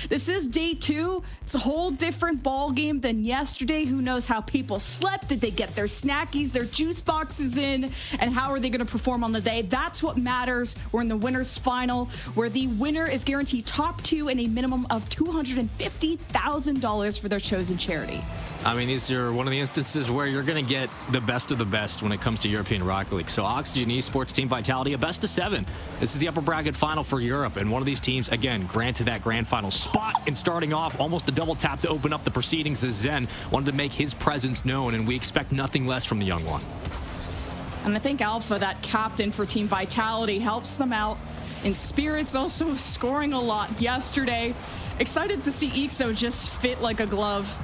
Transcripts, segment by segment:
This is day 2. It's a whole different ball game than yesterday. Who knows how people slept? Did they get their snackies, their juice boxes in? And how are they going to perform on the day? That's what matters. We're in the winner's final, where the winner is guaranteed top 2 and a minimum of $250,000 for their chosen charity. I mean, these are one of the instances where you're going to get the best of the best when it comes to European Rocket League. So Oxygen Esports Team Vitality, a best of 7. This is the upper bracket final for Europe. And one of these teams, again, granted that grand final spot. And starting off, almost a double tap to open up the proceedings as Zen wanted to make his presence known. And we expect nothing less from the young one. And I think Alpha, that captain for Team Vitality, helps them out in spirits, also scoring a lot yesterday. Excited to see Ixo just fit like a glove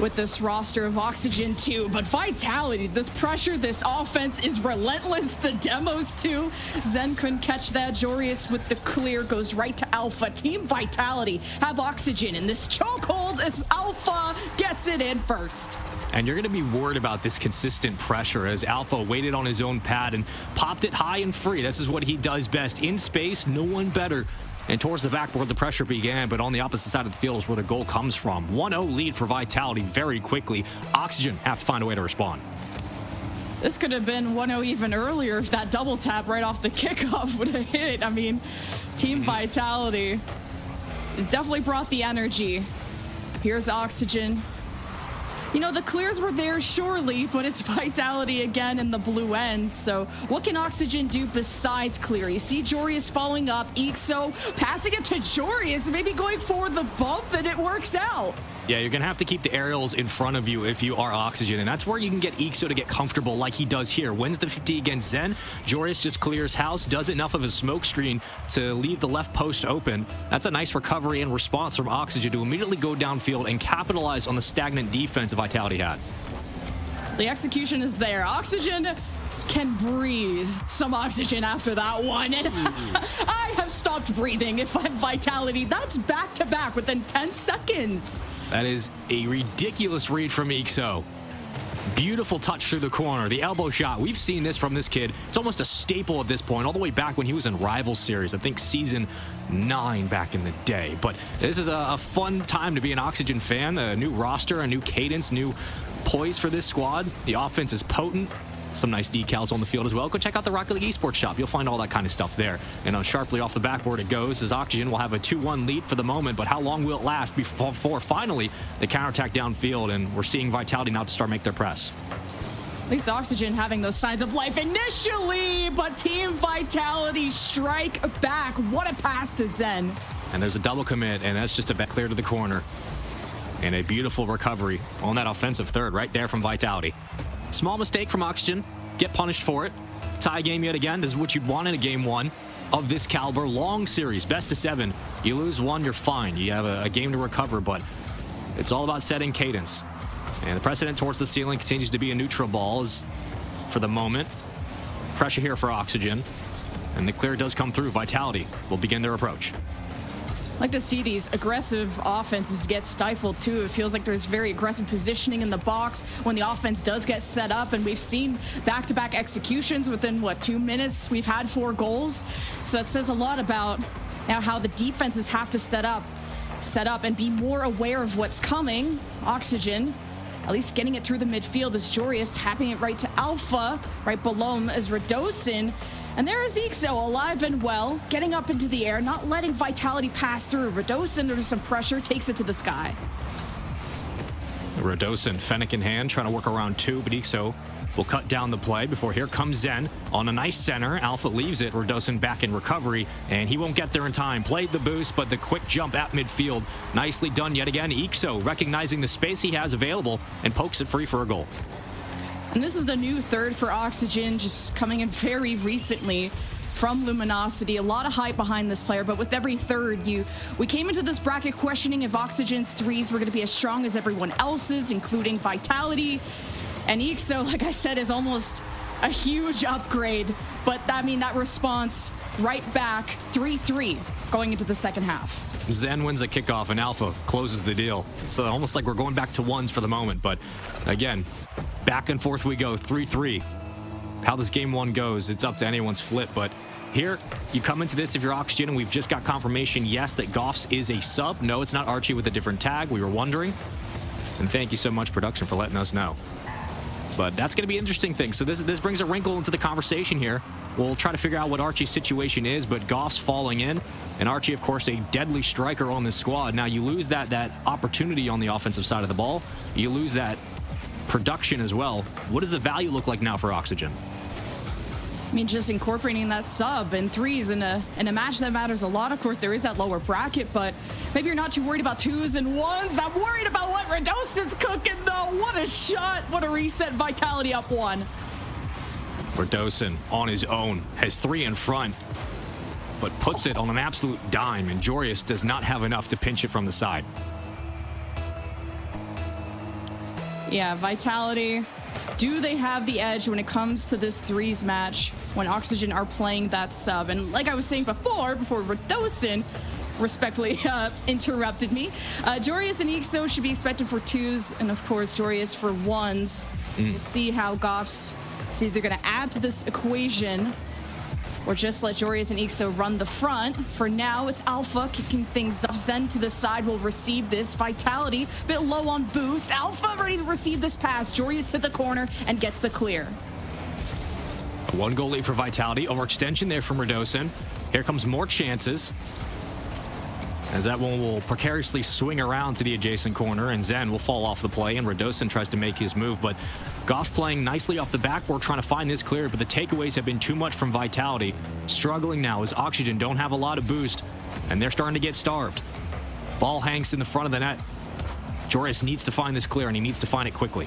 with this roster of Oxygen too. But Vitality, this pressure, this offense is relentless. The demos too. Zen couldn't catch that. Jorius with the clear goes right to Alpha. Team Vitality have Oxygen in this chokehold as Alpha gets it in first. And you're going to be worried about this consistent pressure as Alpha waited on his own pad and popped it high and free. This is what he does best. In space, no one better. And towards the backboard, the pressure began, but on the opposite side of the field is where the goal comes from. 1-0 lead for Vitality very quickly. Oxygen have to find a way to respond. This could have been 1-0 even earlier if that double tap right off the kickoff would have hit. I mean, Team Vitality definitely brought the energy. Here's Oxygen. You know, the clears were there surely, but it's Vitality again in the blue end. So what can Oxygen do besides clear? You see Jorius following up, Ixo passing it to Jorius, maybe going for the bump, and it works out. Yeah, you're going to have to keep the aerials in front of you if you are Oxygen, and that's where you can get Ixo to get comfortable like he does here. Wins the 50 against Zen. Jorius just clears house, does enough of a smoke screen to leave the left post open. That's a nice recovery and response from Oxygen to immediately go downfield and capitalize on the stagnant defense Vitality had. The execution is there. Oxygen can breathe some oxygen after that one. And I have stopped breathing if I'm Vitality. That's back-to-back within 10 seconds. That is a ridiculous read from Ixo. Beautiful touch through the corner. The elbow shot. We've seen this from this kid. It's almost a staple at this point, all the way back when he was in Rivals Series. I think season 9 back in the day. But this is a fun time to be an Oxygen fan. A new roster, a new cadence, new poise for this squad. The offense is potent. Some nice decals on the field as well. Go check out the Rocket League Esports shop. You'll find all that kind of stuff there. And sharply off the backboard it goes as Oxygen will have a 2-1 lead for the moment. But how long will it last before finally the counterattack downfield? And we're seeing Vitality now to start make their press. At least Oxygen having those signs of life initially, but Team Vitality strike back. What a pass to Zen. And there's a double commit, and that's just a back clear to the corner. And a beautiful recovery on that offensive third right there from Vitality. Small mistake from Oxygen. Get punished for it. Tie game yet again. This is what you'd want in a game 1 of this caliber. Long series, best of 7. You lose 1, you're fine. You have a game to recover, but it's all about setting cadence. And the precedent towards the ceiling continues to be a neutral ball as for the moment. Pressure here for Oxygen. And the clear does come through. Vitality will begin their approach. I like to see these aggressive offenses get stifled too. It feels like there's very aggressive positioning in the box when the offense does get set up, and we've seen back-to-back executions within, what, 2 minutes? We've had 4 goals. So it says a lot about now how the defenses have to set up and be more aware of what's coming. Oxygen, at least getting it through the midfield as Jorius tapping it right to Alpha, right below him as Radosin. And there is Ixo, alive and well, getting up into the air, not letting Vitality pass through. Radosin, under some pressure, takes it to the sky. Radosin, Fennec in hand, trying to work around 2, but Ixo will cut down the play before here comes Zen on a nice center. Alpha leaves it, Radosin back in recovery, and he won't get there in time. Played the boost, but the quick jump at midfield, nicely done yet again. Ixo recognizing the space he has available and pokes it free for a goal. And this is the new third for Oxygen, just coming in very recently from Luminosity. A lot of hype behind this player, but with every third, we came into this bracket questioning if Oxygen's 3s were going to be as strong as everyone else's, including Vitality. And Ixo, like I said, is almost a huge upgrade. But I mean, that response right back, 3-3 going into the second half. Zen wins a kickoff and Alpha closes the deal. So almost like we're going back to 1s for the moment. But again, back and forth we go, 3-3. How this game 1 goes, it's up to anyone's flip, but Here, you come into this if you're Oxygen, and we've just got confirmation, yes, that Goffs is a sub. No, it's not Archie with a different tag. We were wondering. And thank you so much, production, for letting us know. But that's going to be an interesting thing. So this brings a wrinkle into the conversation here. We'll try to figure out what Archie's situation is, but Goff's falling in. And Archie, of course, a deadly striker on this squad. Now, you lose that opportunity on the offensive side of the ball. You lose that production as well. What does the value look like now for Oxygen? I mean, just incorporating that sub and threes in a match that matters a lot. Of course, there is that lower bracket, but maybe you're not too worried about twos and ones. I'm worried about what Radosin's cooking, though. What a shot. What a reset. Vitality up 1. Radosin on his own has 3 in front, but puts it on an absolute dime, and Jorius does not have enough to pinch it from the side. Yeah, Vitality. Do they have the edge when it comes to this threes match when Oxygen are playing that sub? And like I was saying before Radosin respectfully interrupted me, Jorius and Ixo should be expected for twos, and of course Jorius for ones. We'll see how Goffs is either going to add to this equation or just let Jorius and Ixo run the front. For now, it's Alpha kicking things off. Zen to the side will receive this. Vitality, bit low on boost. Alpha ready to receive this pass. Jorius to the corner and gets the clear. A 1-goal lead for Vitality. Overextension there from Radosin. Here comes more chances, as that one will precariously swing around to the adjacent corner, and Zen will fall off the play, and Radosin tries to make his move, but Goff playing nicely off the backboard, trying to find this clear, but the takeaways have been too much from Vitality. Struggling now as Oxygen don't have a lot of boost, and they're starting to get starved. Ball hangs in the front of the net. Jorius needs to find this clear, and he needs to find it quickly.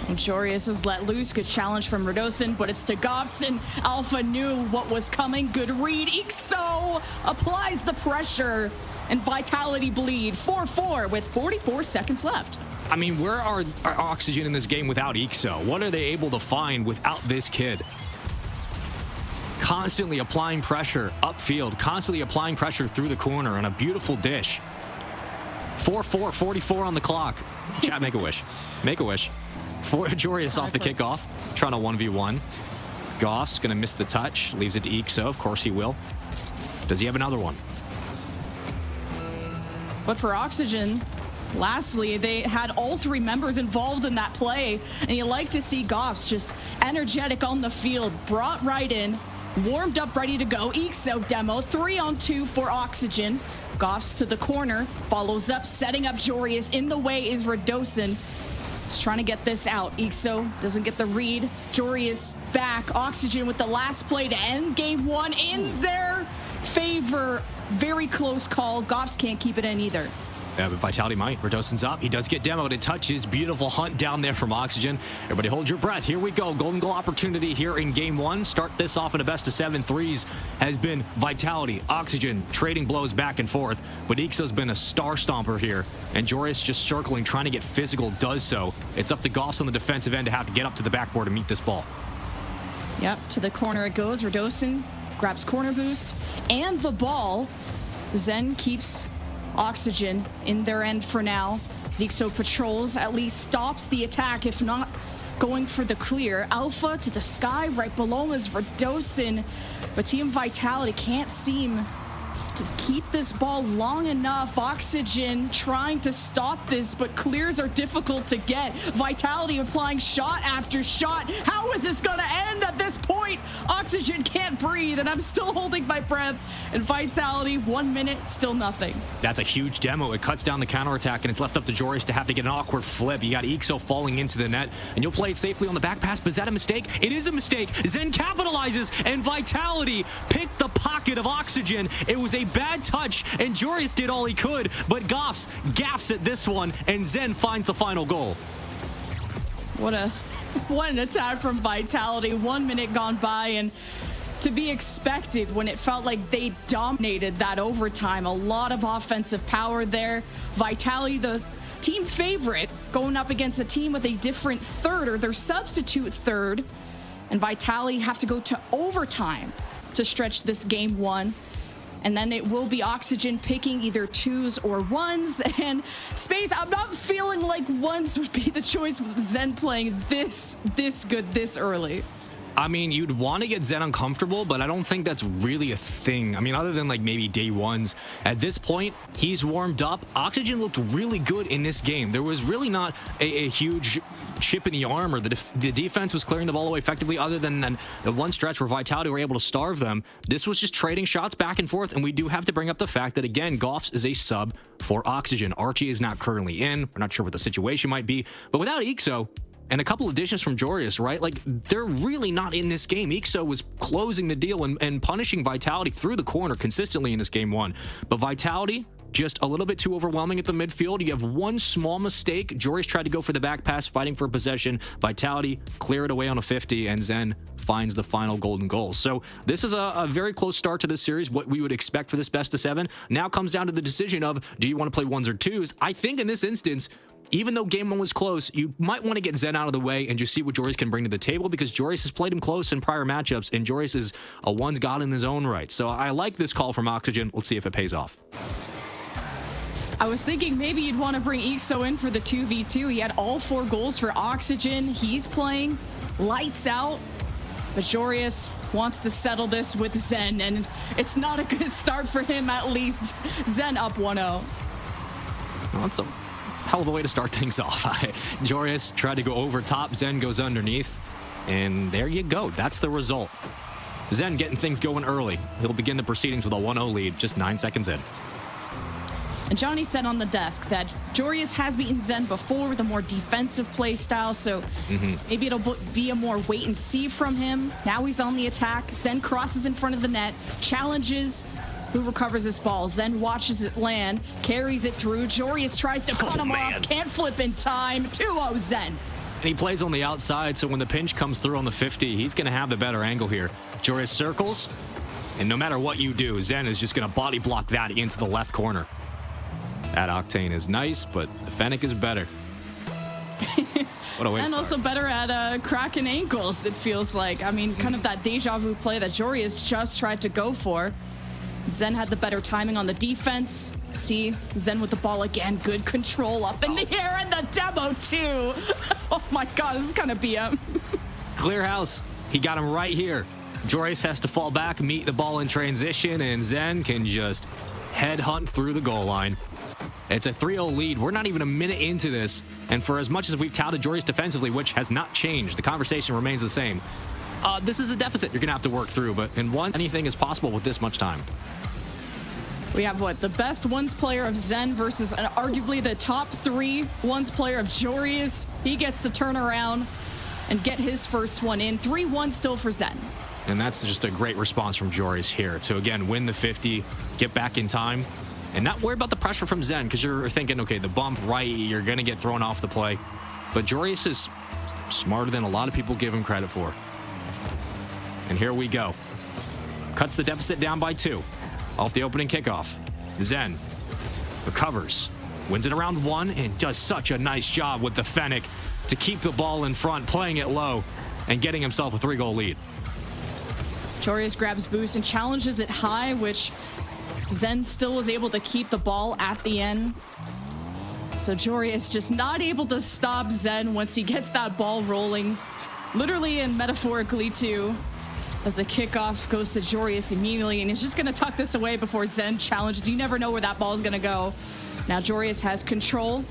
And Jorius is let loose. Good challenge from Radosin, but it's to Goffs, and Alpha knew what was coming. Good read. Ixo applies the pressure, and Vitality bleed 4-4 with 44 seconds left. I mean, where are Oxygen in this game without Ixo? What are they able to find without this kid? Constantly applying pressure upfield, constantly applying pressure through the corner on a beautiful dish. 4-4, 44 on the clock. Chat, make a wish. Make a wish. For Jorius off the kickoff, trying to 1v1. Goff's gonna miss the touch, leaves it to Ixo. Of course he will. Does he have another one? But for Oxygen, lastly, they had all 3 members involved in that play, and you like to see Goff's just energetic on the field, brought right in, warmed up, ready to go. Ixo demo, 3-on-2 for Oxygen. Goff's to the corner, follows up, setting up Jorius. In the way is Radosin. Just trying to get this out. Ixo doesn't get the read. Jorius back. Oxygen with the last play to end game 1 in their favor. Very close call. Goffs can't keep it in either. Yeah, but Vitality might. Radosin's up. He does get demoed. It touches. Beautiful hunt down there from Oxygen. Everybody hold your breath. Here we go. Golden goal opportunity here in game 1. Start this off in a best of 7. Threes has been Vitality. Oxygen trading blows back and forth. But Ixo's been a star stomper here. And Jorius just circling, trying to get physical, does so. It's up to Goffs on the defensive end to have to get up to the backboard and meet this ball. Yep, to the corner it goes. Radosin grabs corner boost and the ball. Zen keeps Oxygen in their end for now. Ixo patrols, at least stops the attack, if not going for the clear. Alpha to the sky, right below is Radosin, but Team Vitality can't seem to keep this ball long enough. Oxygen trying to stop this, but clears are difficult to get. Vitality applying shot after shot. How is this gonna end at this point? Oxygen can't breathe, and I'm still holding my breath. And Vitality, 1 minute, still nothing. That's a huge demo. It cuts down the counterattack, and it's left up to Jorius to have to get an awkward flip. You got Ixo falling into the net, and you'll play it safely on the back pass, but is that a mistake? It is a mistake. Zen capitalizes, and Vitality picked the pocket of Oxygen. It was a bad touch, and Jorius did all he could, but Goffs gaffs at this one, and Zen finds the final goal. What an attack from Vitality. 1 minute gone by, and to be expected when it felt like they dominated that overtime. A lot of offensive power there. Vitality, the team favorite, going up against a team with a different third, or their substitute third, and Vitality have to go to overtime to stretch this game 1. And then it will be Oxygen picking either 2s or 1s. And Space, I'm not feeling like 1s would be the choice with Zen playing this good this early. I mean, you'd want to get Zen uncomfortable, but I don't think that's really a thing. I mean, other than like maybe day ones. At this point, he's warmed up. Oxygen looked really good in this game. There was really not a huge chip in the armor. The defense was clearing the ball away effectively, other than the one stretch where Vitality were able to starve them. This was just trading shots back and forth, and we do have to bring up the fact that, again, Goffs is a sub for Oxygen. Archie is not currently in. We're not sure what the situation might be, but without Ixo, and a couple additions from Jorius, right? Like, they're really not in this game. Ixo was closing the deal and punishing Vitality through the corner consistently in this game one. But Vitality, just a little bit too overwhelming at the midfield. You have one small mistake. Jorius tried to go for the back pass, fighting for possession. Vitality clear it away on a 50, and Zen finds the final golden goal. So this is a very close start to this series. What we would expect for this best of 7 now comes down to the decision of, do you want to play 1s or 2s? I think in this instance, even though game 1 was close, you might want to get Zen out of the way and just see what Jorius can bring to the table, because Jorius has played him close in prior matchups, and Jorius is a 1's god in his own right. So I like this call from Oxygen. Let's see if it pays off. I was thinking maybe you'd want to bring Ixo in for the 2v2. He had all 4 goals for Oxygen. He's playing lights out, but Jorius wants to settle this with Zen, and it's not a good start for him, at least. Zen up 1-0. Well, it's a hell of a way to start things off. Jorius tried to go over top. Zen goes underneath, and there you go. That's the result. Zen getting things going early. He'll begin the proceedings with a 1-0 lead just 9 seconds in. And Johnny said on the desk that Jorius has beaten Zen before with a more defensive play style, so maybe it'll be a more wait and see from him. Now he's on the attack. Zen crosses in front of the net, challenges. Who recovers this ball? Zen watches it land, carries it through. Jorius tries to cut him off, can't flip in time. 2-0 Zen. And he plays on the outside, so when the pinch comes through on the 50, he's going to have the better angle here. Jorius circles, and no matter what you do, Zen is just going to body block that into the left corner. That Octane is nice, but the Fennec is better. What a way to And start. also better at cracking ankles, it feels like. I mean, kind of that deja vu play that Jorius just tried to go for. Zen had the better timing on the defense. See, Zen with the ball again. Good control up in the air, and the demo too. Oh my God, this is kind of BM. Clear house. He got him right here. Jorius has to fall back, meet the ball in transition, and Zen can just headhunt through the goal line. It's a 3-0 lead. We're not even a minute into this. And for as much as we've touted Jorius defensively, which has not changed, the conversation remains the same. This is a deficit you're going to have to work through. But in one, anything is possible with this much time. We have what? The best ones player of Zen versus arguably the top 3 ones player of Jorius. He gets to turn around and get his first one in. 3-1 still for Zen. And that's just a great response from Jorius here to, again, win the 50, get back in time, and not worry about the pressure from Zen, because you're thinking, okay, the bump, right, you're going to get thrown off the play. But Jorius is smarter than a lot of people give him credit for. And here we go. Cuts the deficit down by 2 off the opening kickoff. Zen recovers, wins it around 1, and does such a nice job with the Fennec to keep the ball in front, playing it low, and getting himself a 3-goal lead. Jorius grabs boost and challenges it high, which Zen still was able to keep the ball at the end. So Jorius just not able to stop Zen once he gets that ball rolling, literally and metaphorically too, as the kickoff goes to Jorius immediately, and he's just going to tuck this away before Zen challenges. You never know where that ball is going to go. Now Jorius has control,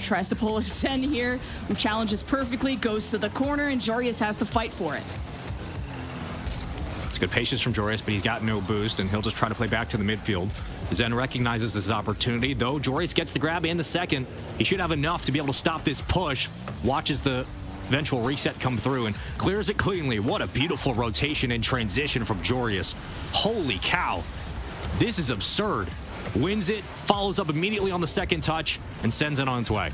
tries to pull a Zen here, who challenges perfectly, goes to the corner, and Jorius has to fight for it. It's good patience from Jorius, but he's got no boost, and he'll just try to play back to the midfield. Zen recognizes this opportunity, though. Jorius gets the grab and the second. He should have enough to be able to stop this push. Watches the eventual reset come through and clears it cleanly. What a beautiful rotation and transition from Jorius. Holy cow. This is absurd. Wins it, follows up immediately on the second touch, and sends it on its way.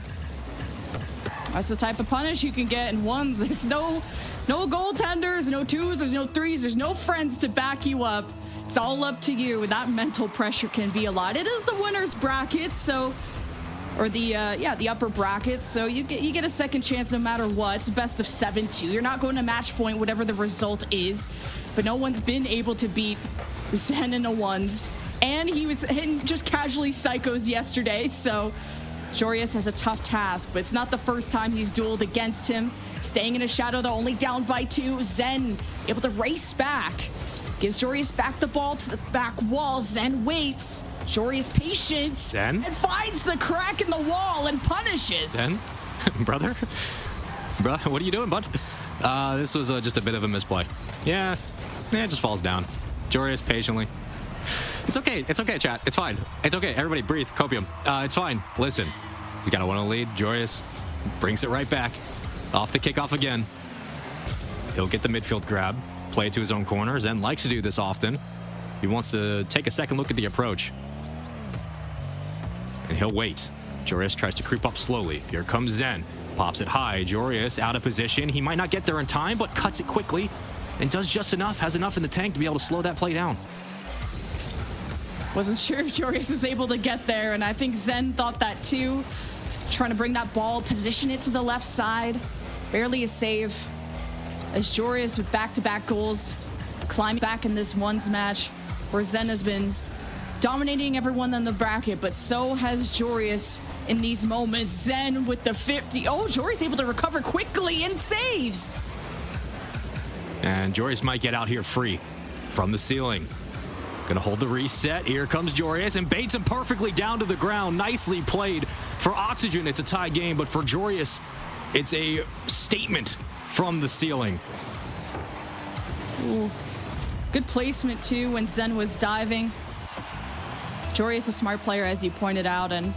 That's the type of punish you can get in ones. There's no goaltenders, no 2s, there's no 3s, there's no friends to back you up. It's all up to you. That mental pressure can be a lot. It is the winner's bracket, so, or the upper bracket, so you get a second chance no matter what. It's best of 7 too. You're not going to match point whatever the result is, but no one's been able to beat Zen in the ones, and he was hitting just casually psychos yesterday, so Jorius has a tough task, but it's not the first time he's dueled against him. staying in a shadow, though, only down by 2. Zen able to race back. Gives Joreuz back the ball to the back wall. Zen waits. Joreuz patient. Zen? And finds the crack in the wall and punishes. Zen? Brother? Brother, what are you doing, bud? This was just a bit of a misplay. Yeah, it just falls down. Joreuz patiently. It's okay, chat. It's fine. It's okay. Everybody breathe. Copium. It's fine. Listen, he's got a 1-0 lead. Joreuz brings it right back. Off the kickoff again. He'll get the midfield grab. Play it to his own corner. Zen likes to do this often. He wants to take a second look at the approach. And he'll wait. Joreuz tries to creep up slowly. Here comes Zen. Pops it high. Joreuz out of position. He might not get there in time, but cuts it quickly and does just enough. Has enough in the tank to be able to slow that play down. Wasn't sure if Joreuz was able to get there, and I think Zen thought that too. Trying to bring that ball, position it to the left side. Barely a save. As Joreuz with back-to-back goals, climbing back in this ones match, where Zen has been dominating everyone in the bracket, but so has Joreuz in these moments. Zen with the 50. Oh, Joreuz able to recover quickly and saves. And Joreuz might get out here free from the ceiling. Gonna hold the reset. Here comes Joreuz and baits him perfectly down to the ground. Nicely played. For Oxygen, it's a tie game, but for Joreuz, it's a statement from the ceiling. Ooh. Good placement too when Zen was diving. Joreuz a smart player, as you pointed out, and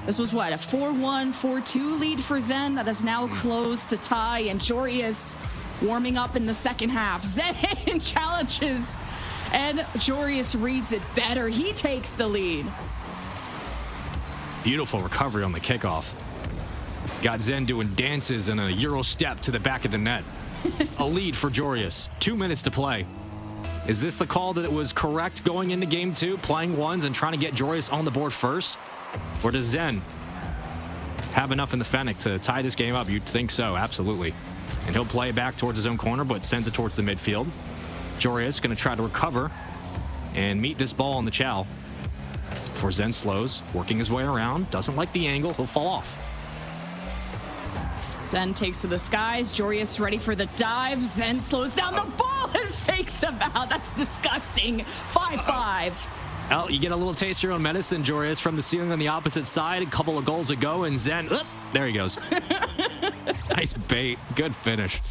this was what, a 4-1, 4-2 lead for Zen that is now closed to tie, and Joreuz warming up in the second half. Zen challenges, and Joreuz reads it better. He takes the lead. Beautiful recovery on the kickoff. Got Zen doing dances and a Euro step to the back of the net. A lead for Joreuz. 2 minutes to play. Is this the call that it was correct going into game 2, playing ones and trying to get Joreuz on the board first? Or does Zen have enough in the Fennec to tie this game up? You'd think so, absolutely. And he'll play it back towards his own corner, but sends it towards the midfield. Joreuz going to try to recover and meet this ball on the chow. Before Zen slows, working his way around. Doesn't like the angle, he'll fall off. Zen takes to the skies. Joreuz ready for the dive. Zen slows down the ball and fakes him out. That's disgusting. 5-5. Well, you get a little taste of your own medicine, Joreuz, from the ceiling on the opposite side. A couple of goals ago, and Zen, there he goes. Nice bait. Good finish.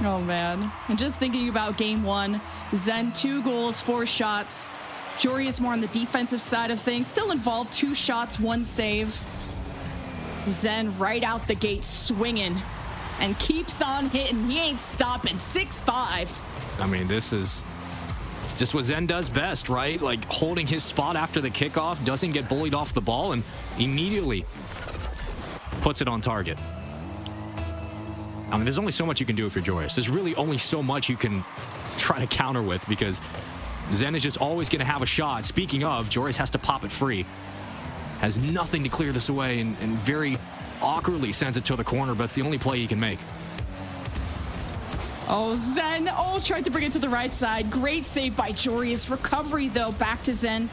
Oh, man. And just thinking about game 1, Zen 2 goals, 4 shots. Joreuz more on the defensive side of things. Still involved, 2 shots, 1 save. Zen right out the gate swinging and keeps on hitting. He ain't stopping. 6-5. I mean, this is just what Zen does best, right? Like holding his spot after the kickoff, doesn't get bullied off the ball, and immediately puts it on target. I mean, there's only so much you can do if you're Joreuz. There's really only so much you can try to counter with, because Zen is just always going to have a shot. Speaking of, Joreuz has to pop it free. Has nothing to clear this away, and very awkwardly sends it to the corner, but it's the only play he can make. Oh, Zen. Oh, tried to bring it to the right side. Great save by Joreuz. Recovery, though, back to Zen.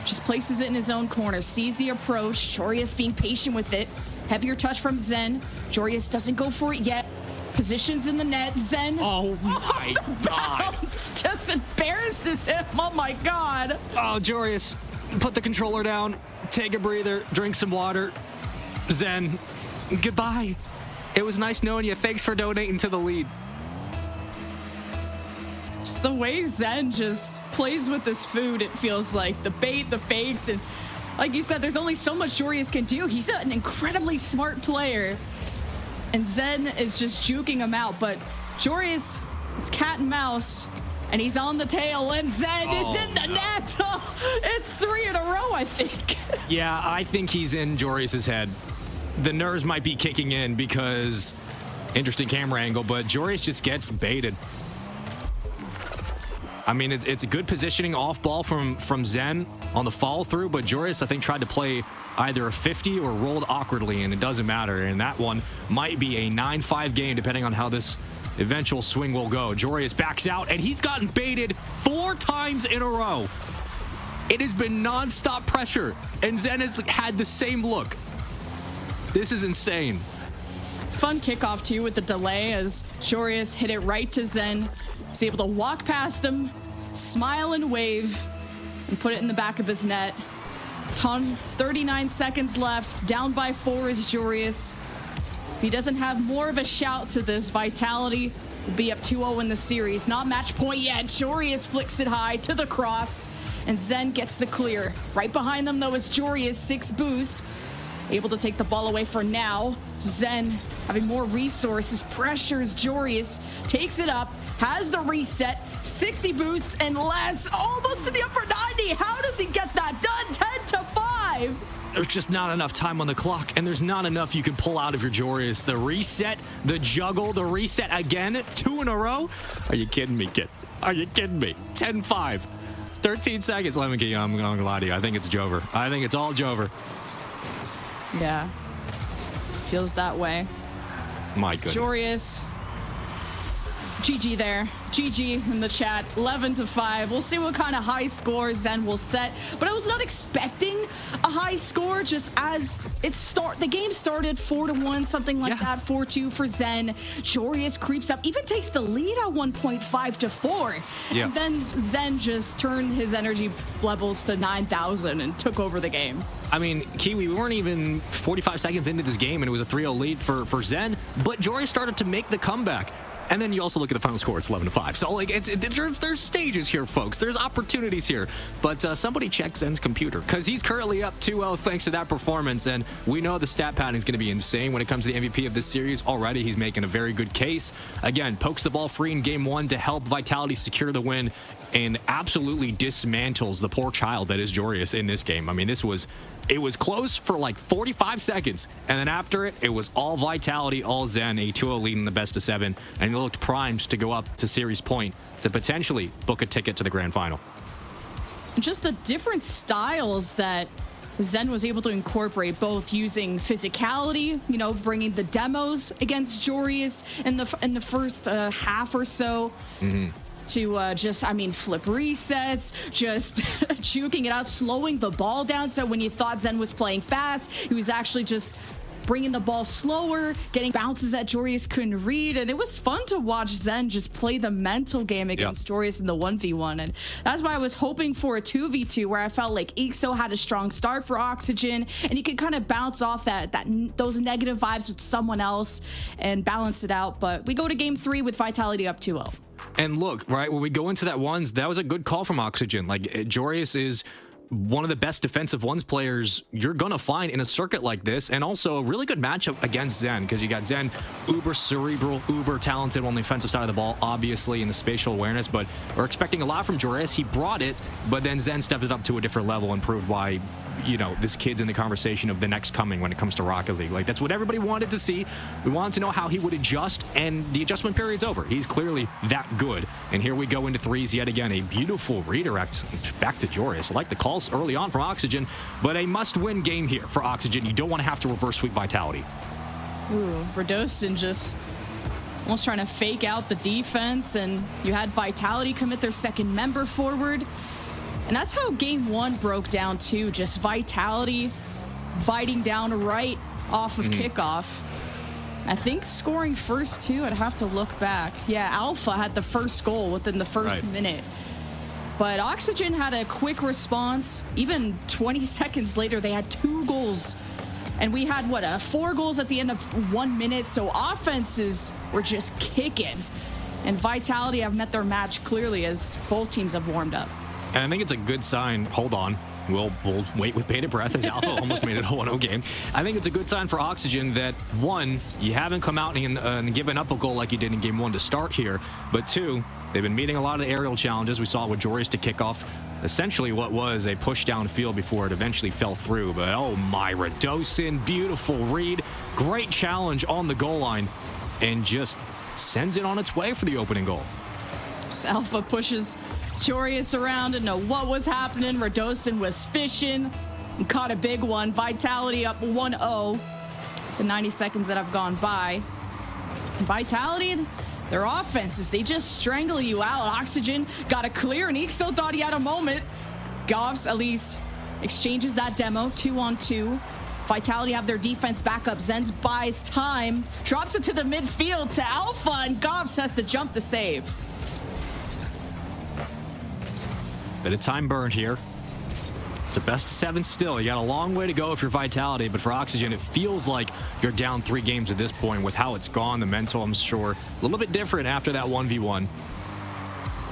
Just places it in his own corner. Sees the approach. Joreuz being patient with it. Heavier touch from Zen. Joreuz doesn't go for it yet. Positions in the net. Zen. Oh, my God. Just embarrasses him. Oh, my God. Oh, Joreuz, put the controller down. Take a breather. Drink some water. Zen, goodbye. It was nice knowing you. Thanks for donating to the lead. Just the way Zen just plays with this food, it feels like. The bait, the fakes, and like you said, there's only so much Joreuz can do. He's an incredibly smart player. And Zen is just juking him out. But Joreuz, it's cat and mouse. And he's on the tail, and Zen is in the net. Oh, it's 3 in a row, I think. Yeah, I think he's in Joreuz's head. The nerves might be kicking in because interesting camera angle, but Joreuz just gets baited. I mean, it's a good positioning off ball from Zen on the follow through, but Joreuz, I think, tried to play either a 50 or rolled awkwardly, and it doesn't matter. And that one might be a 9-5 game, depending on how this eventual swing will go. Joreuz backs out, and he's gotten baited 4 times in a row. It has been non-stop pressure, and Zen has had the same look. This is insane. Fun kickoff too with the delay as Joreuz hit it right to Zen. He's able to walk past him, smile and wave, and put it in the back of his net. 39 seconds left. Down by 4 is Joreuz. If he doesn't have more of a shout to this, Vitality will be up 2-0 in the series. Not match point yet. Joreuz flicks it high to the cross, and Zen gets the clear. Right behind them, though, is Joreuz, 6 boost. Able to take the ball away for now. Zen, having more resources, pressures Joreuz, takes it up, has the reset, 60 boosts and less, almost to the upper 90. How does he get that done? 10-5. There's just not enough time on the clock, and there's not enough you can pull out of your Joreuz. The reset, the juggle, the reset again, 2 in a row. Are you kidding me, kid? Are you kidding me? 10-5. 13 seconds. Lemon King, I'm gonna lie to you. I think it's Jover. I think it's all Jover. Yeah. Feels that way. My goodness. Joreuz. GG there. GG in the chat. 11-5. We'll see what kind of high score Zen will set. But I was not expecting a high score just as the game started 4-1, something like that. 4-2 for Zen. Joreuz creeps up, even takes the lead at 1.5-4. Yeah. And then Zen just turned his energy levels to 9,000 and took over the game. I mean, Kiwi, we weren't even 45 seconds into this game, and it was a 3-0 lead for Zen, but Joreuz started to make the comeback. And then you also look at the final score, it's 11-5. So, like, there's stages here, folks. There's opportunities here. But somebody check Zen's computer, because he's currently up 2-0 thanks to that performance. And we know the stat pattern is going to be insane when it comes to the MVP of this series. Already, he's making a very good case. Again, pokes the ball free in game 1 to help Vitality secure the win, and absolutely dismantles the poor child that is Joreuz in this game. I mean, it was close for like 45 seconds, and then after it, it was all Vitality, all Zen, a 2-0 lead in the best of 7, and he looked primed to go up to series point to potentially book a ticket to the grand final. Just the different styles that Zen was able to incorporate, both using physicality, you know, bringing the demos against Joreuz in the first half or so. To just, I mean, flip resets, just juking it out, slowing the ball down. So when you thought Zen was playing fast, he was actually just bringing the ball slower, getting bounces that Joreuz couldn't read. And it was fun to watch Zen just play the mental game against Joreuz in the 1v1. And that's why I was hoping for a 2v2, where I felt like EXO had a strong start for Oxygen, and you could kind of bounce off those negative vibes with someone else and balance it out. But we go to game 3 with Vitality up 2-0. And look, right, when we go into that ones, that was a good call from Oxygen. Like, Joreuz is one of the best defensive ones players you're gonna find in a circuit like this, and also a really good matchup against Zen, because you got Zen, uber cerebral, uber talented on the offensive side of the ball, obviously in the spatial awareness, but we're expecting a lot from Joreuz. He brought it, but then Zen stepped it up to a different level and proved why, you know, this kid's in the conversation of the next coming when it comes to Rocket League. Like, that's what everybody wanted to see. We wanted to know how he would adjust, and the adjustment period's over. He's clearly that good. And here we go into threes yet again. A beautiful redirect back to Joreuz. I like the calls early on from Oxygen, but a must-win game here for Oxygen. You don't want to have to reverse sweep Vitality. Ooh, Radostin just almost trying to fake out the defense, and you had Vitality commit their second member forward. And that's how game 1 broke down too. Just Vitality biting down right off of kickoff. I think scoring first too. I'd have to look back. Yeah, Alpha had the first goal within the first minute. But Oxygen had a quick response. Even 20 seconds later, they had 2 goals. And we had, what, 4 goals at the end of 1 minute. So offenses were just kicking. And Vitality have met their match clearly as both teams have warmed up. And I think it's a good sign. Hold on. We'll wait with bated breath as Alpha almost made it a 1-0 game. I think it's a good sign for Oxygen that, 1, you haven't come out and given up a goal like you did in game 1 to start here. But 2, they've been meeting a lot of the aerial challenges. We saw it with Joreuz to kick off essentially what was a push down field before it eventually fell through. But oh my, Radostin, beautiful read. Great challenge on the goal line, and just sends it on its way for the opening goal. Alpha pushes Joreuz around and know what was happening. Radostin was fishing and caught a big one. Vitality up 1-0. The 90 seconds that have gone by. Vitality, their offenses, they just strangle you out. Oxygen got a clear, and EXO thought he had a moment. Goffs at least exchanges that demo 2-on-2. Vitality have their defense back up. Zenz buys time, drops it to the midfield to Alpha, and Goffs has to jump to save. Bit of time burned here. It's a best of 7 still. You got a long way to go if you're Vitality, but for Oxygen, it feels like you're down 3 games at this point. With how it's gone, the mental, I'm sure, a little bit different after that 1v1.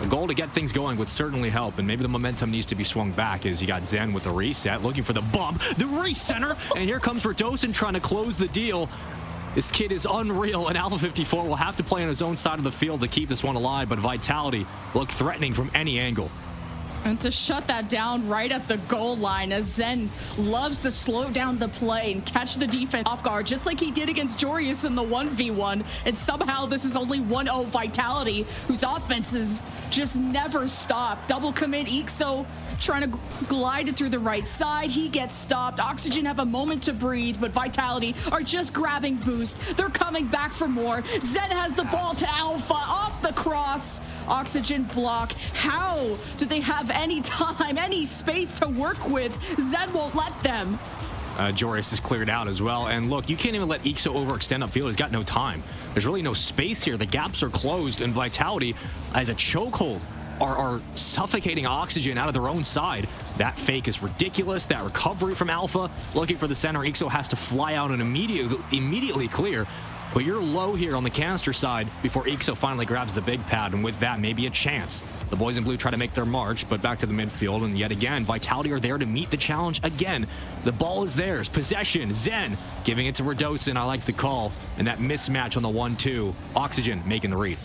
A goal to get things going would certainly help, and maybe the momentum needs to be swung back as you got Zen with the reset, looking for the bump, the recenter, and here comes Radosin trying to close the deal. This kid is unreal, and Alpha 54 will have to play on his own side of the field to keep this one alive, but Vitality look threatening from any angle. And to shut that down right at the goal line, as Zen loves to slow down the play and catch the defense off guard, just like he did against Jorius in the 1v1. And somehow this is only 1-0 Vitality, whose offenses just never stop. Double commit, Ixo trying to glide it through the right side. He gets stopped. Oxygen have a moment to breathe, but Vitality are just grabbing boost. They're coming back for more. Zen has the ball to Alpha, off the cross. Oxygen block. How do they have any time, any space to work with? Zen won't let them. Joris is cleared out as well. And look, you can't even let Ixo overextend upfield. He's got no time. There's really no space here. The gaps are closed, and Vitality, as a chokehold, are suffocating Oxygen out of their own side. That fake is ridiculous. That recovery from Alpha, looking for the center. Ixo has to fly out and immediately clear. But you're low here on the canister side before Ixo finally grabs the big pad, and with that, maybe a chance. The boys in blue try to make their march, but back to the midfield, and yet again, Vitality are there to meet the challenge again. The ball is theirs. Possession. Zen giving it to Radosin. I like the call. And that mismatch on the 1-2. Oxygen making the read.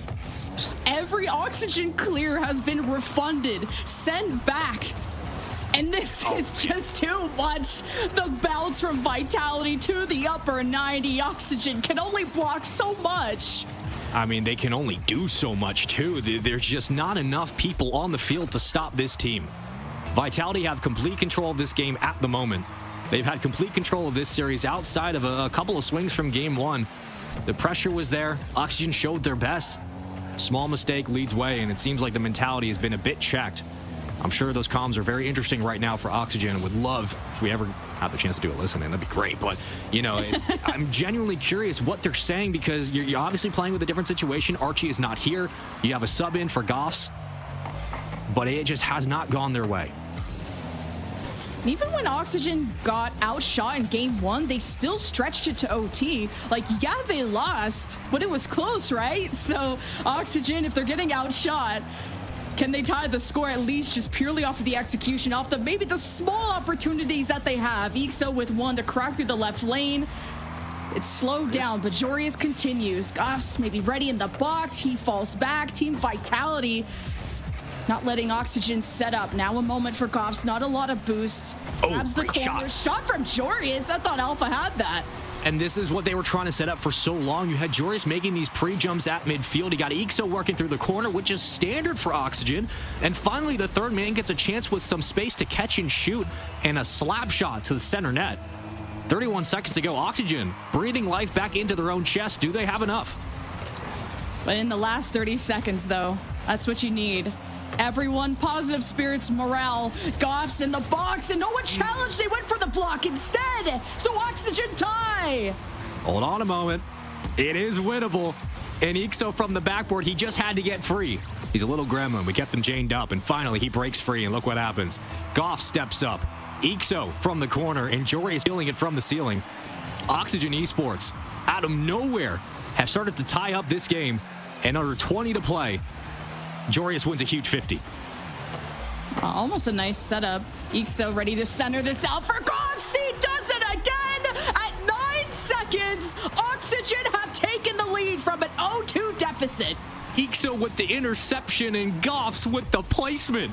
Every Oxygen clear has been refunded, sent back. And this is just too much. The bounce from Vitality to the upper 90. Oxygen can only block so much. I mean, they can only do so much, too. There's just not enough people on the field to stop this team. Vitality have complete control of this game at the moment. They've had complete control of this series outside of a couple of swings from game 1. The pressure was there. Oxygen showed their best. Small mistake leads way, and it seems like the mentality has been a bit checked. I'm sure those comms are very interesting right now for Oxygen, and would love, if we ever have the chance to do a listen in, that'd be great. But, you know, I'm genuinely curious what they're saying, because you're obviously playing with a different situation. Archie is not here. You have a sub in for Goffs, but it just has not gone their way. Even when Oxygen got outshot in game 1, they still stretched it to OT. Like, yeah, they lost, but it was close, right? So Oxygen, if they're getting outshot, can they tie the score at least just purely off of the execution, off the maybe the small opportunities that they have? Ixo with one to crack through the left lane. It's slowed down, but Jorius continues. Goffs maybe ready in the box. He falls back. Team Vitality not letting Oxygen set up. Now a moment for Goffs. Not a lot of boost. Grabs the corner. Shot from Jorius. I thought Alpha had that. And this is what they were trying to set up for so long. You had Jorius making these pre-jumps at midfield. You got Ixo working through the corner, which is standard for Oxygen. And finally, the third man gets a chance with some space to catch and shoot, and a slap shot to the center net. 31 seconds to go. Oxygen breathing life back into their own chest. Do they have enough? But in the last 30 seconds, though, that's what you need. Everyone, positive spirits, morale. Goffs in the box, and no one challenged. They went for the block instead. So Oxygen tie. Hold on a moment. It is winnable. And Ixo from the backboard, he just had to get free. He's a little gremlin. We kept him chained up, and finally he breaks free, and look what happens. Goff steps up. Ixo from the corner, and Jory is stealing it from the ceiling. Oxygen Esports, out of nowhere, have started to tie up this game, and under 20 to play, Jorius wins a huge 50. Almost a nice setup. Ixo ready to center this out for Goffs. He does it again at 9 seconds. Oxygen have taken the lead from an 0-2 deficit. Ixo with the interception and Goffs with the placement.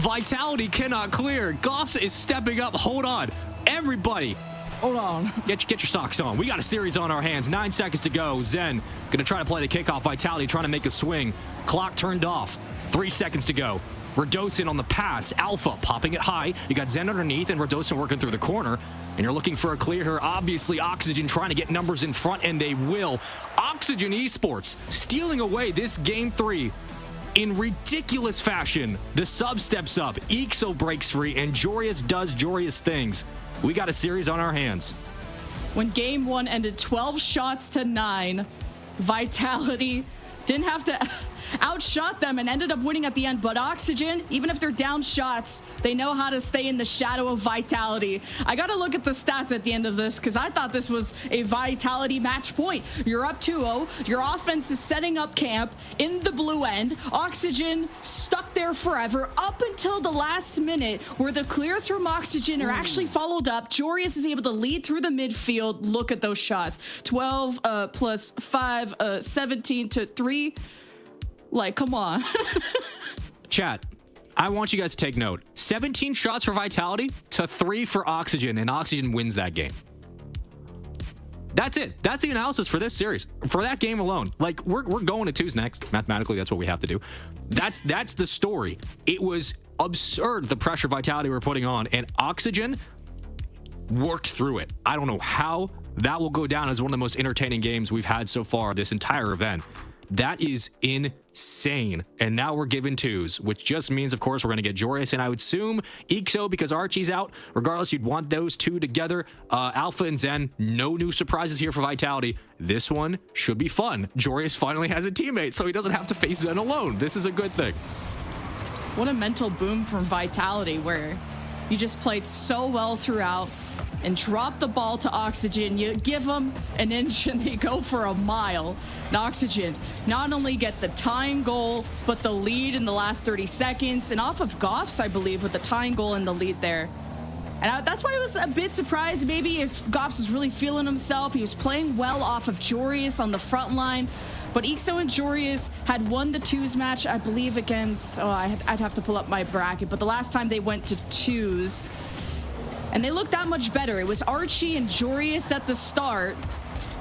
Vitality cannot clear. Goffs is stepping up. Hold on. Everybody. Hold on. Get your socks on. We got a series on our hands. 9 seconds to go. Zen gonna try to play the kickoff. Vitality trying to make a swing. Clock turned off. 3 seconds to go. Radosin on the pass. Alpha popping it high. You got Zen underneath and Radosin working through the corner. And you're looking for a clear here. Obviously, Oxygen trying to get numbers in front, and they will. Oxygen Esports stealing away this game 3 in ridiculous fashion, the sub steps up, EXO breaks free, and Joreuz does Joreuz things. We got a series on our hands. When game 1 ended 12 shots to 9, Vitality didn't have to outshot them and ended up winning at the end. But Oxygen, even if they're down shots, they know how to stay in the shadow of Vitality. I gotta look at the stats at the end of this because I thought this was a Vitality match point. You're up 2-0. Your offense is setting up camp in the blue end. Oxygen stuck there forever up until the last minute where the clears from Oxygen are actually followed up. Joreuz is able to lead through the midfield. Look at those shots. 12 plus 5, 17 to 3. Like, come on. Chat, I want you guys to take note. 17 shots for Vitality to 3 for Oxygen, and Oxygen wins that game. That's it. That's the analysis for this series. For that game alone. Like, we're going to twos next. Mathematically, that's what we have to do. That's the story. It was absurd, the pressure Vitality were putting on, and Oxygen worked through it. I don't know how that will go down as one of the most entertaining games we've had so far this entire event. That is insane. And now we're given twos, which just means, of course, we're going to get Joreuz and I would assume EXO because Archie's out. Regardless, you'd want those two together. Alpha and Zen, no new surprises here for Vitality. This one should be fun. Joreuz finally has a teammate, so he doesn't have to face Zen alone. This is a good thing. What a mental boom from Vitality where you just played so well throughout and drop the ball to Oxygen. You give them an inch and they go for a mile. And Oxygen not only get the tying goal, but the lead in the last 30 seconds. And off of Goffs, I believe, with the tying goal and the lead there. And that's why I was a bit surprised maybe if Goffs was really feeling himself. He was playing well off of Joreuz on the front line. But EXO and Joreuz had won the twos match, I believe, against... Oh, I'd have to pull up my bracket. But the last time they went to twos... And they looked that much better. It was Archie and Joreuz at the start.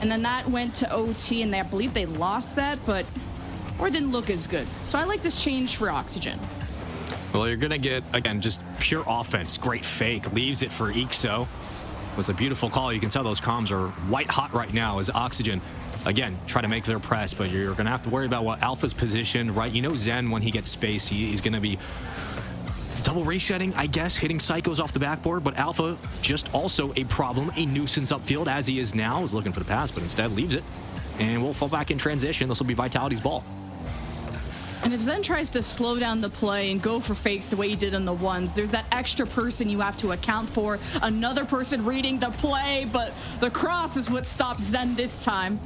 And then that went to OT, and I believe they lost that, or didn't look as good. So I like this change for Oxygen. Well, you're going to get, again, just pure offense. Great fake. Leaves it for EXO. It was a beautiful call. You can tell those comms are white hot right now as Oxygen, again, try to make their press, but you're going to have to worry about what Alpha's position, right? You know Zen, when he gets space, he's going to be double resetting, I guess, hitting psychos off the backboard, but Alpha just also a problem, a nuisance upfield as he is now. Is looking for the pass, but instead leaves it. And we'll fall back in transition. This will be Vitality's ball. And if Zen tries to slow down the play and go for fakes the way he did in the ones, there's that extra person you have to account for. Another person reading the play, but the cross is what stops Zen this time.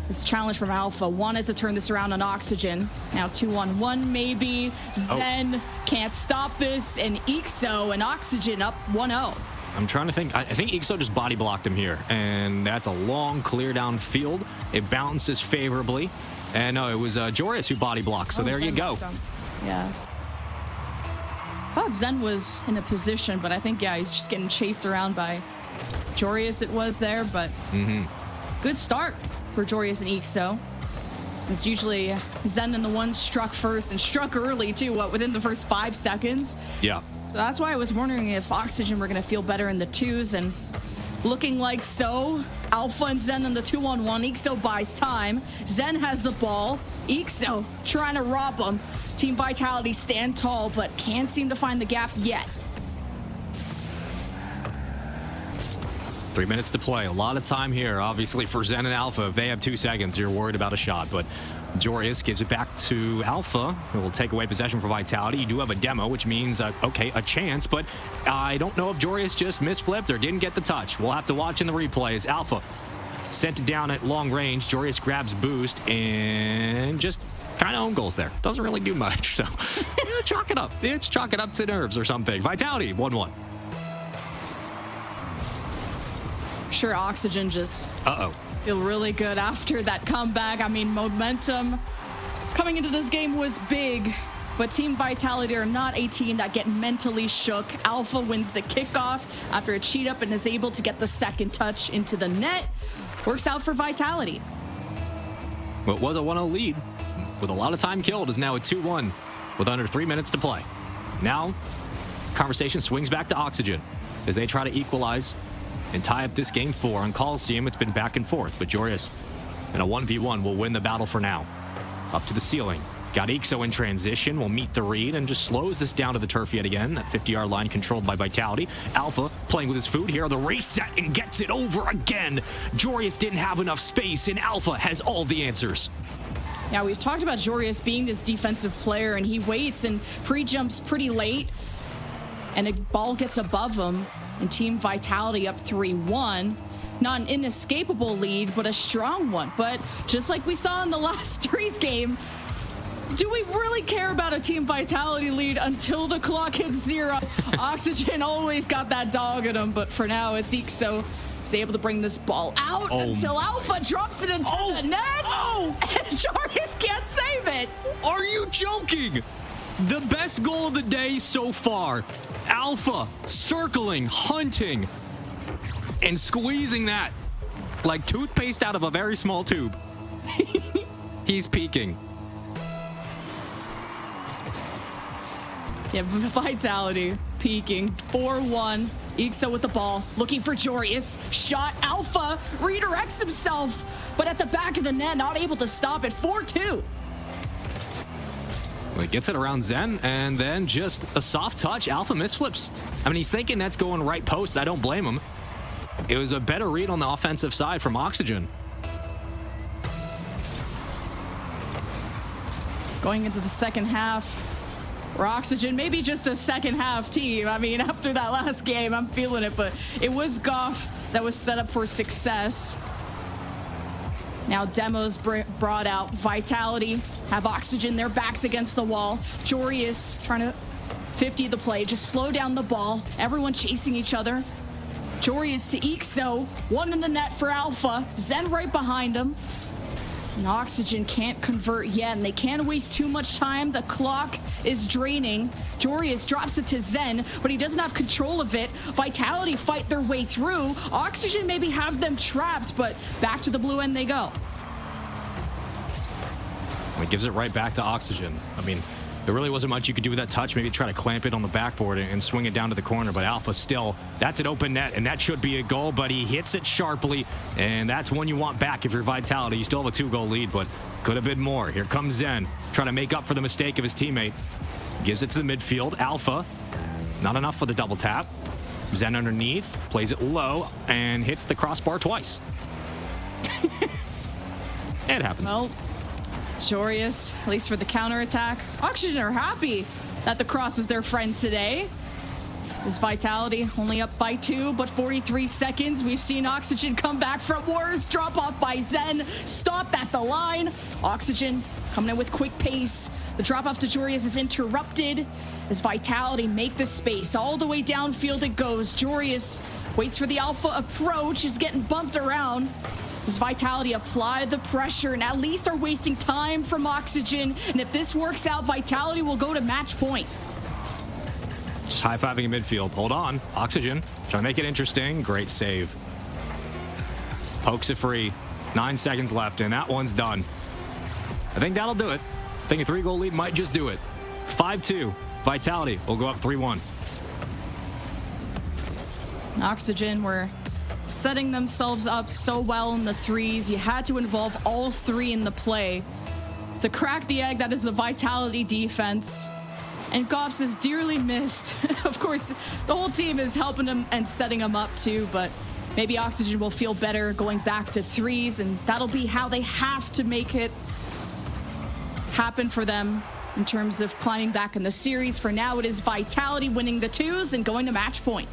This challenge from Alpha wanted to turn this around on Oxygen. Now 2-on-1 maybe. Zen can't stop this, and EXO and Oxygen up 1-0. I'm trying to think. I think EXO just body blocked him here, and that's a long clear down field. It bounces favorably. And no, it was Joreuz who body blocked, so there you go. Yeah. I thought Zen was in a position, but I think, yeah, he's just getting chased around by Joreuz it was there, but good start for Joreuz and EXO, since usually Zen and the one struck first and struck early too, within the first 5 seconds. Yeah. So that's why I was wondering if Oxygen were going to feel better in the twos, and looking like so. Alpha and Zen in the 2-on-1. EXO buys time. Zen has the ball. EXO trying to rob him. Team Vitality stand tall, but can't seem to find the gap yet. 3 minutes to play. A lot of time here, obviously, for Zen and Alpha. If they have 2 seconds, you're worried about a shot. But Joreuz gives it back to Alpha, who will take away possession for Vitality. You do have a demo, which means, okay, a chance. But I don't know if Joreuz just misflipped or didn't get the touch. We'll have to watch in the replays. Alpha sent it down at long range. Joreuz grabs boost and just kind of own goals there. Doesn't really do much. So chalk it up. It's chalk it up to nerves or something. Vitality, 1-1. Sure, Oxygen just feel really good after that comeback. I mean, momentum coming into this game was big, but Team Vitality are not a team that get mentally shook. Alpha wins the kickoff after a cheat up and is able to get the second touch into the net. Works out for Vitality. What was a 1-0 lead with a lot of time killed is now a 2-1 with under 3 minutes to play. Now, conversation swings back to Oxygen as they try to equalize and tie up this game 4 on Coliseum. It's been back and forth, but Joreuz in a 1v1 will win the battle for now. Up to the ceiling. Got Ixo in transition, will meet the read and just slows this down to the turf yet again. That 50-yard line controlled by Vitality. Alpha playing with his food here on the race set and gets it over again. Jorius didn't have enough space and Alpha has all the answers. Yeah, we've talked about Jorius being this defensive player, and he waits and pre-jumps pretty late, and a ball gets above him, and Team Vitality up 3-1. Not an inescapable lead, but a strong one. But just like we saw in the last threes game, do we really care about a Team Vitality lead until the clock hits 0? Oxygen always got that dog in him, but for now it's Ixo. He's able to bring this ball out until Alpha drops it into the net. And Jorius can't save it. Are you joking? The best goal of the day so far. Alpha circling, hunting, and squeezing that like toothpaste out of a very small tube. He's peeking. Yeah, Vitality peeking. 4-1. Ixo with the ball, looking for Jorius. Shot. Alpha redirects himself, but at the back of the net, not able to stop it. 4-2. Well, he gets it around Zen, and then just a soft touch. Alpha misflips. I mean, he's thinking that's going right post. I don't blame him. It was a better read on the offensive side from Oxygen. Going into the second half, or Oxygen, maybe just a second half team. I mean, after that last game, I'm feeling it, but it was Goff that was set up for success. Now demos brought out. Vitality have Oxygen, their backs against the wall. Jorius trying to 50 the play, just slow down the ball. Everyone chasing each other. Jorius to Ixo, one in the net for Alpha. Zen right behind him. And Oxygen can't convert yet, and they can't waste too much time. The clock is draining. Jorius drops it to Zen, but he doesn't have control of it. Vitality fight their way through. Oxygen maybe have them trapped, but back to the blue end they go. It gives it right back to Oxygen. I mean, there really wasn't much you could do with that touch. Maybe try to clamp it on the backboard and swing it down to the corner. But Alpha still, that's an open net, and that should be a goal. But he hits it sharply, and that's one you want back if you're Vitality. You still have a 2-goal lead, but could have been more. Here comes Zen, trying to make up for the mistake of his teammate. Gives it to the midfield. Alpha, not enough for the double tap. Zen underneath, plays it low, and hits the crossbar twice. It happens. Well, Jorius, at least for the counterattack. Oxygen are happy that the cross is their friend today. This Vitality only up by 2, but 43 seconds. We've seen Oxygen come back from wars, drop off by Zen, stop at the line. Oxygen coming in with quick pace. The drop off to Jorius is interrupted as Vitality make the space. All the way downfield it goes. Jorius waits for the Alpha approach, is getting bumped around. As Vitality apply the pressure and at least are wasting time from Oxygen. And if this works out, Vitality will go to match point. Just high-fiving in midfield. Hold on. Oxygen trying to make it interesting. Great save. Pokes it free. 9 seconds left, and that one's done. I think that'll do it. I think a 3-goal lead might just do it. 5-2. Vitality will go up 3-1. Oxygen were setting themselves up so well in the threes. You had to involve all 3 in the play to crack the egg that is the Vitality defense. And Goff says dearly missed. Of course, the whole team is helping him and setting him up too, but maybe Oxygen will feel better going back to threes, and that'll be how they have to make it happen for them in terms of climbing back in the series. For now, it is Vitality winning the 2s and going to match point.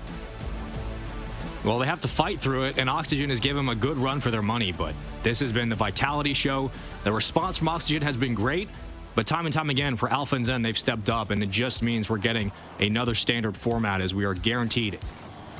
Well, they have to fight through it, and Oxygen has given them a good run for their money, but this has been the Vitality show. The response from Oxygen has been great, but time and time again for Alpha and Zen, they've stepped up, and it just means we're getting another standard format as we are guaranteed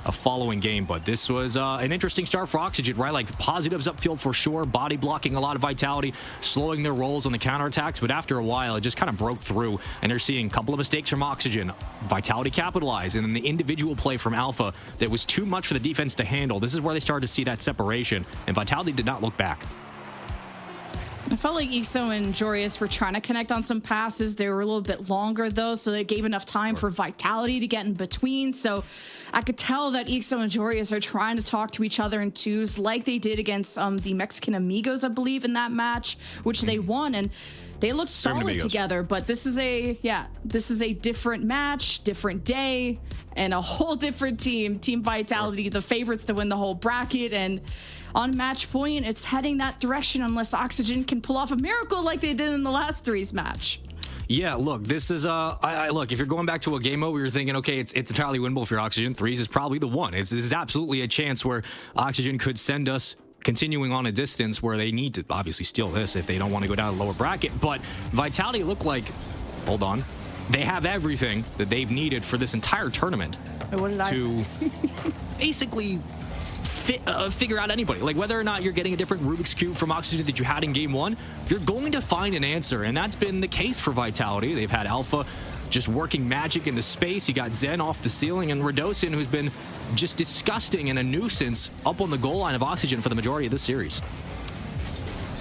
a following game. But this was an interesting start for Oxygen, right? Like positives upfield for sure, body blocking a lot of Vitality, slowing their rolls on the counterattacks, but after a while it just kind of broke through, and they're seeing a couple of mistakes from Oxygen. Vitality capitalized, and then the individual play from Alpha that was too much for the defense to handle. This is where they started to see that separation, and Vitality did not look back. I felt like Ixo and Jorius were trying to connect on some passes. They were a little bit longer though, so they gave enough time for Vitality to get in between. So I could tell that Ixo and Jorius are trying to talk to each other in 2s like they did against the Mexican Amigos, I believe, in that match, which they won. And They looked solid amigos. together, but this is a different match, different day, and a whole different team. Team Vitality, the favorites to win the whole bracket, and on match point, it's heading that direction unless Oxygen can pull off a miracle like they did in the last threes match. Yeah, look, this is look, if you're going back to a game mode where you're thinking, okay, it's entirely winnable for Oxygen, threes is probably the one. This is absolutely a chance where Oxygen could send us continuing on a distance where they need to obviously steal this if they don't want to go down a lower bracket. But Vitality look like, hold on, they have everything that they've needed for this entire tournament What did I to basically figure out anybody. Like whether or not you're getting a different Rubik's Cube from Oxygen that you had in game one, you're going to find an answer. And that's been the case for Vitality. They've had Alpha just working magic into space. You got Zen off the ceiling, and Radosin, who's been just disgusting and a nuisance up on the goal line of Oxygen for the majority of this series.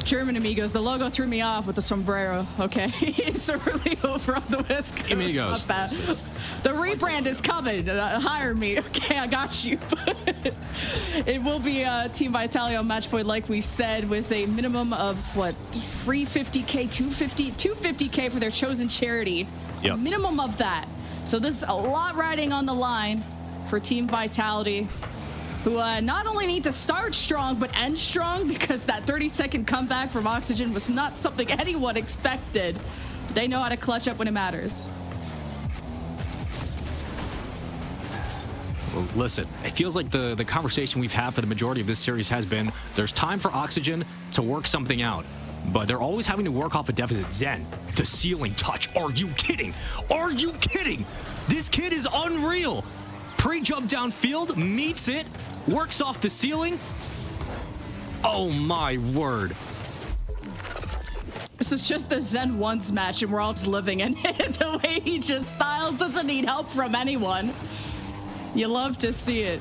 German amigos, the logo threw me off with the sombrero. Okay, it's really over on the West Coast. Amigos. Not bad. The rebrand is coming. Hire me. Okay, I got you. It will be Team Vitality on match point, like we said, with a minimum of what, 350k, 250k for their chosen charity. Yep. Minimum of that. So this is a lot riding on the line for Team Vitality, who not only need to start strong, but end strong, because that 30-second comeback from Oxygen was not something anyone expected. But they know how to clutch up when it matters. Well, listen, it feels like the conversation we've had for the majority of this series has been, there's time for Oxygen to work something out. But they're always having to work off a deficit. Zen, the ceiling touch. Are you kidding? Are you kidding? This kid is unreal. Pre-jump downfield, meets it, works off the ceiling. Oh my word. This is just a Zen Ones match, and we're all just living in it. The way he just styles, doesn't need help from anyone. You love to see it.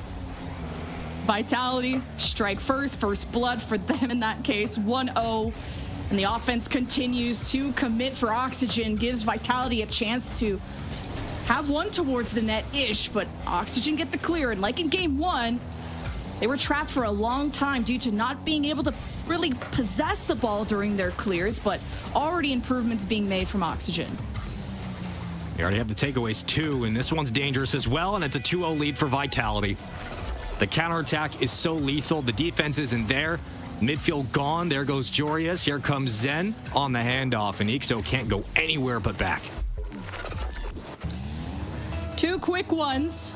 Vitality, strike first blood for them in that case, 1-0. And the offense continues to commit for Oxygen, gives Vitality a chance to have one towards the net-ish, but Oxygen get the clear. And like in game one, they were trapped for a long time due to not being able to really possess the ball during their clears, but already improvements being made from Oxygen. They already have the takeaways too, and this one's dangerous as well, and it's a 2-0 lead for Vitality. The counterattack is so lethal. The defense isn't there. Midfield gone. There goes Jorius. Here comes Zen on the handoff, and Ixo can't go anywhere but back. Two quick ones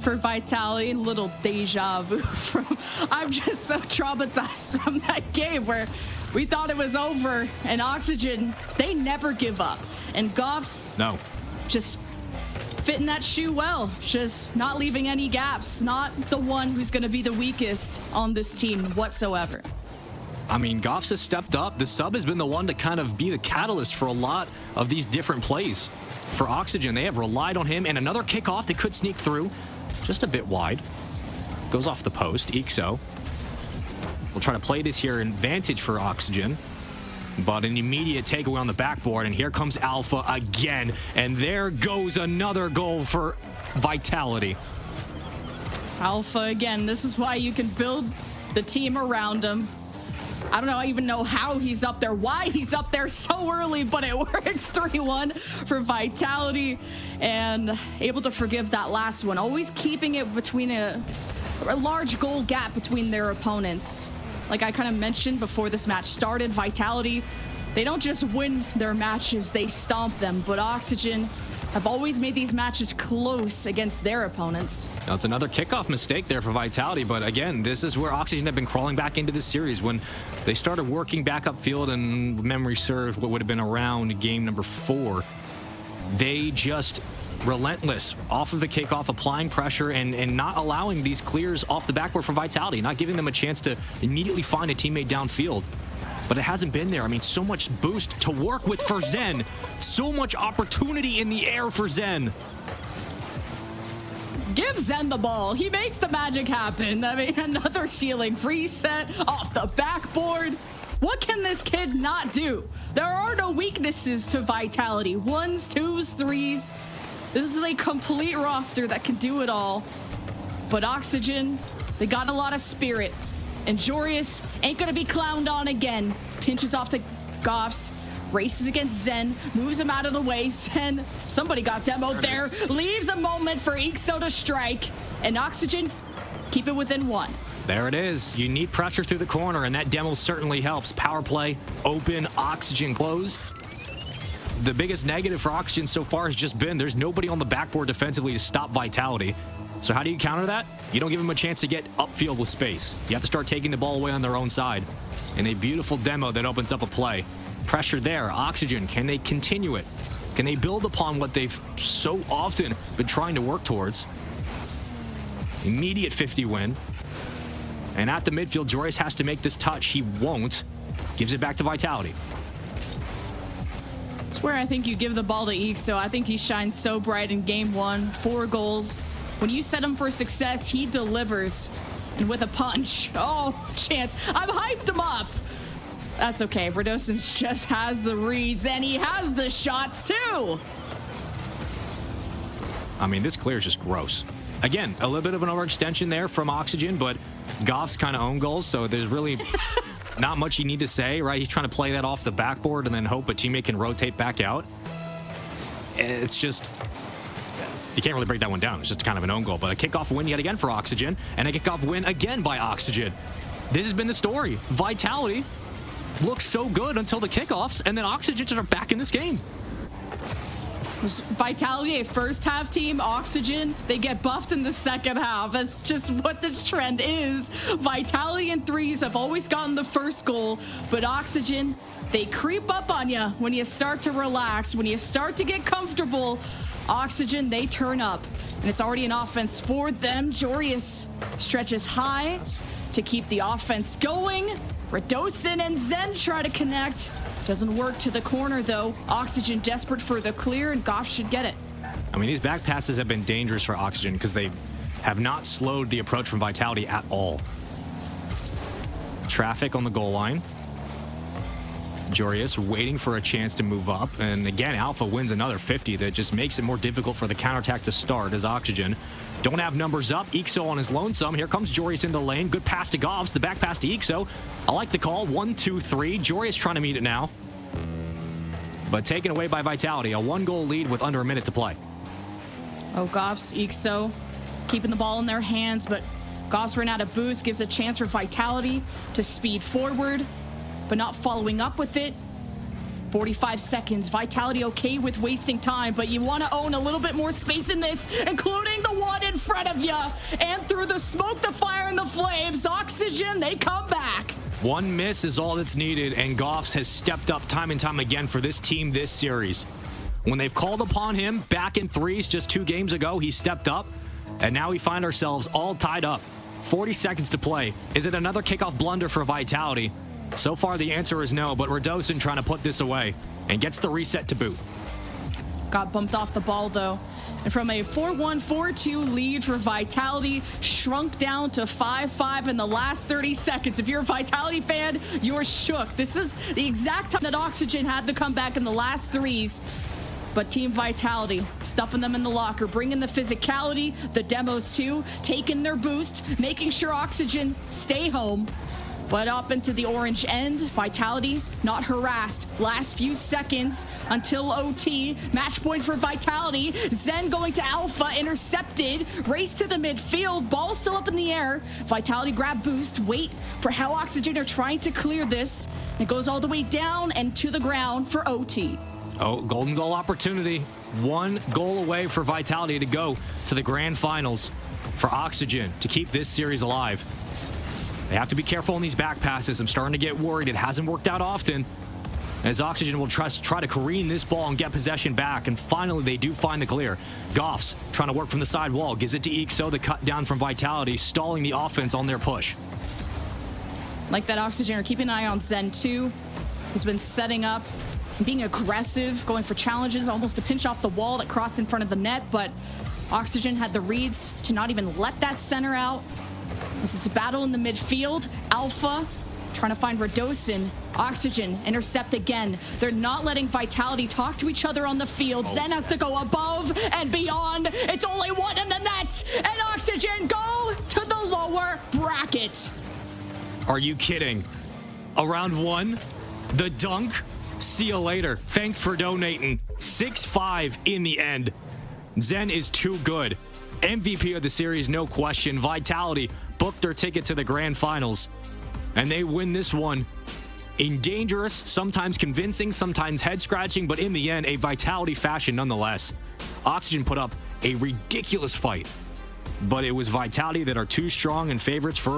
for Vitality. Little deja vu from... I'm just so traumatized from that game where we thought it was over, and Oxygen, they never give up. And Goff's just fitting that shoe well, just not leaving any gaps, not the one who's going to be the weakest on this team whatsoever. I mean, Goffs has stepped up. The sub has been the one to kind of be the catalyst for a lot of these different plays. For Oxygen, they have relied on him, and another kickoff that could sneak through. Just a bit wide. Goes off the post. Ixo will try to play this here in advantage for Oxygen. But an immediate takeaway on the backboard, and here comes Alpha again. And there goes another goal for Vitality. Alpha again. This is why you can build the team around him. I don't even know how he's up there, why he's up there so early, but it works. 3-1 for Vitality, and able to forgive that last one. Always keeping it between a large goal gap between their opponents. Like I kind of mentioned before this match started, Vitality, they don't just win their matches, they stomp them. But Oxygen have always made these matches close against their opponents. Now, it's another kickoff mistake there for Vitality, but again, this is where Oxygen have been crawling back into this series. When they started working back upfield, and memory served, what would have been around game number 4, they just relentless off of the kickoff, applying pressure and not allowing these clears off the backboard for Vitality, not giving them a chance to immediately find a teammate downfield. But it hasn't been there. I mean, so much boost to work with for Zen. So much opportunity in the air for Zen. Give Zen the ball. He makes the magic happen. I mean, another ceiling reset off the backboard. What can this kid not do? There are no weaknesses to Vitality. 1s, 2s, 3s. This is a complete roster that can do it all. But Oxygen, they got a lot of spirit. And Jorius ain't gonna be clowned on again. Pinches off to Goffs. races against Zen, moves him out of the way. Zen, somebody got demoed there, leaves a moment for Ixo to strike, and Oxygen keep it within 1. There it is. You need pressure through the corner, and that demo certainly helps. Power play, open, Oxygen close. The biggest negative for Oxygen so far has just been there's nobody on the backboard defensively to stop Vitality. So how do you counter that? You don't give them a chance to get upfield with space. You have to start taking the ball away on their own side. And a beautiful demo that opens up a play. Pressure there. Oxygen, can they continue it? Can they build upon what they've so often been trying to work towards? Immediate 50 win. And at the midfield, Joris has to make this touch. He won't. Gives it back to Vitality. It's where I think you give the ball to Ixo. I think he shines so bright in game 1. 4 goals. When you set him for success, he delivers. And with a punch. Oh, chance. I've hyped him up. That's okay. Verdosins just has the reads, and he has the shots too. I mean, this clear is just gross. Again, a little bit of an overextension there from Oxygen, but Goff's kind of own goals, so there's really not much you need to say, right? He's trying to play that off the backboard and then hope a teammate can rotate back out. It's just, you can't really break that one down. It's just kind of an own goal, but a kickoff win yet again for Oxygen, and a kickoff win again by Oxygen. This has been the story. Vitality looks so good until the kickoffs, and then Oxygen just are back in this game. Vitality, a first half team. Oxygen, they get buffed in the second half. That's just what the trend is. Vitality and threes have always gotten the first goal, but Oxygen, they creep up on you when you start to relax, when you start to get comfortable. Oxygen, they turn up, and it's already an offense for them. Joris stretches high to keep the offense going. Radosin and Zen try to connect. Doesn't work to the corner, though. Oxygen desperate for the clear, and Goff should get it. I mean, these back passes have been dangerous for Oxygen because they have not slowed the approach from Vitality at all. Traffic on the goal line. Joris waiting for a chance to move up. And again, Alpha wins another 50 that just makes it more difficult for the counterattack to start as Oxygen don't have numbers up. Ixo on his lonesome. Here comes Joris in the lane. Good pass to Goffs. The back pass to Ixo. I like the call. 1, 2, 3. Joris trying to meet it now. But taken away by Vitality. A 1-goal lead with under a minute to play. Oh, Goffs, Ixo keeping the ball in their hands, but Goffs ran out of boost. Gives a chance for Vitality to speed forward, but not following up with it. 45 seconds. Vitality okay with wasting time, but you want to own a little bit more space in this, including the one in front of you. And through the smoke, the fire, and the flames, Oxygen, they come back. One miss is all that's needed, and Goffs has stepped up time and time again for this team this series. When they've called upon him back in threes just 2 games ago, he stepped up, and now we find ourselves all tied up. 40 seconds to play. Is it another kickoff blunder for Vitality? So far, the answer is no, but Radosin trying to put this away and gets the reset to boot. Got bumped off the ball, though. And from a 4-1, 4-2 lead for Vitality, shrunk down to 5-5 in the last 30 seconds. If you're a Vitality fan, you're shook. This is the exact time that Oxygen had to come back in the last threes. But Team Vitality, stuffing them in the locker, bringing the physicality, the demos too, taking their boost, making sure Oxygen stay home. But up into the orange end, Vitality not harassed. Last few seconds until OT. Match point for Vitality. Zen going to Alpha, intercepted. Race to the midfield, ball still up in the air. Vitality grab boost, wait for how Oxygen are trying to clear this. It goes all the way down and to the ground for OT. Oh, golden goal opportunity. 1 goal away for Vitality to go to the grand finals for Oxygen to keep this series alive. They have to be careful on these back passes. I'm starting to get worried. It hasn't worked out often, as Oxygen will try to careen this ball and get possession back. And finally, they do find the clear. Goffs trying to work from the side wall. Gives it to Ixo. The cut down from Vitality, stalling the offense on their push. Like that, Oxygen are keeping an eye on Zen too. He's been setting up, being aggressive, going for challenges, almost to pinch off the wall that crossed in front of the net. But Oxygen had the reads to not even let that center out. As it's a battle in the midfield, Alpha trying to find Radosin. Oxygen intercept again. They're not letting Vitality talk to each other on the field. Zen has to go above and beyond. It's only one in the net, and Oxygen go to the lower bracket. Are you kidding? Around 1, the dunk See you later. Thanks for donating. 6-5 in the end. Zen is too good. MVP of the series, no question. Vitality booked their ticket to the grand finals, and they win this one in dangerous, sometimes convincing, sometimes head-scratching, but in the end, a Vitality fashion nonetheless. Oxygen put up a ridiculous fight, but it was Vitality that are too strong and favorites for